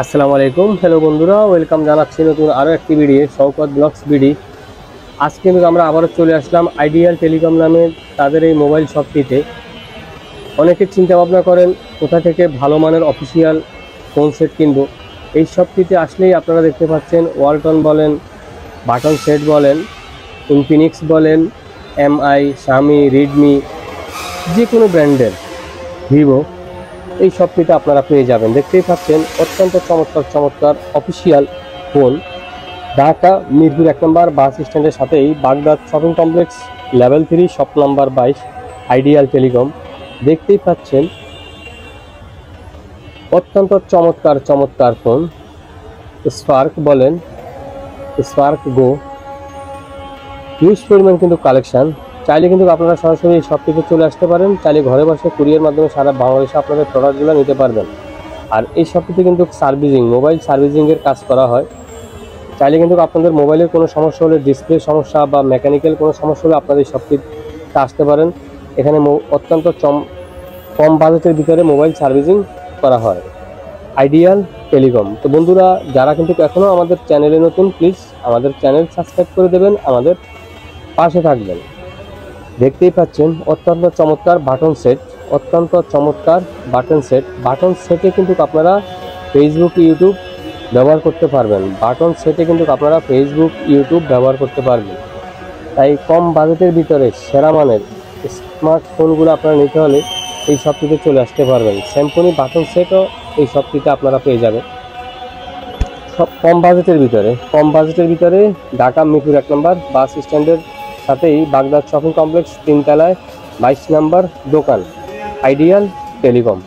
আসসালামু আলাইকুম। হ্যালো বন্ধুরা, ওয়েলকাম জানাচ্ছি নতুন আরও একটি ভিডিও শওকত ব্লগস বিডি। আজকে আমরা আবারও চলে আসলাম আইডিয়াল টেলিকম নামে তাদের এই মোবাইল শপটিতে। অনেকে চিন্তা ভাবনা করেন কোথা থেকে ভালো মানের অফিসিয়াল ফোন সেট কিনবো। এই শপটিতে আসলেই আপনারা দেখতে পাচ্ছেন ওয়ালটন বলেন, বাটন সেট বলেন, ইনফিনিক্স বলেন, এমআই, শামি, রেডমি, যে কোনো ব্র্যান্ডের, ভিভো, এই শপটিতে আপনারা পেয়ে যাবেন। দেখতেই পাচ্ছেন অত্যন্ত চমৎকার চমৎকার অফিসিয়াল ফোন। ঢাকা মিরপুর 1 নম্বর বাস স্ট্যান্ডের সাথেই Baghdad shopping complex level 3 shop number 22 ideal telecom. দেখতেই পাচ্ছেন অত্যন্ত চমৎকার চমৎকার ফোন। স্পার্ক বলেন, স্পার্ক গো, হিউজ পরিমাণ কিন্তু কালেকশান। চাইলে কিন্তু আপনারা সরাসরি এই শপটিতে চলে আসতে পারেন। চাইলে ঘরে বসে কুরিয়ার মাধ্যমে সারা বাংলাদেশে আপনাদের প্রোডাক্টগুলো নিতে পারবেন। আর এই শপটিতে কিন্তু সার্ভিসিং, মোবাইল সার্ভিসিংয়ের কাজ করা হয়। চাইলে কিন্তু আপনাদের মোবাইলের কোনো সমস্যা হলে, ডিসপ্লে সমস্যা বা মেকানিক্যাল কোনো সমস্যা হলে আপনাদের শপটিতে আসতে পারেন। এখানে অত্যন্ত কম বাজেটের ভিতরে মোবাইল সার্ভিসিং করা হয়। Ideal telecom. তো বন্ধুরা, যারা কিন্তু এখনও আমাদের চ্যানেলে নতুন, প্লিজ আমাদের চ্যানেল সাবস্ক্রাইব করে দেবেন, আমাদের পাশে থাকবেন। দেখতেই পাচ্ছেন অত্যন্ত চমৎকার বাটন সেট, অত্যন্ত চমৎকার বাটন সেট। বাটন সেটে কিন্তু আপনারা ফেসবুক, ইউটিউব ব্যবহার করতে পারবেন। বাটন সেটে কিন্তু আপনারা ফেসবুক, ইউটিউব ব্যবহার করতে পারবেন। তাই কম বাজেটের ভিতরে সেরা মানের স্মার্টফোনগুলো আপনারা নিতে হলে এই শপটিতে চলে আসতে পারবেন। স্যামসং বাটন সেটও এই শপটিতে আপনারা পেয়ে যাবেন। সব কম বাজেটের ভিতরে ঢাকা মিরপুর 1 নম্বর বাস স্ট্যান্ডের সাথেই বাগদাদ শপিং কমপ্লেক্স 3 তলায় 22 নম্বর দোকান আইডিয়াল টেলিকম।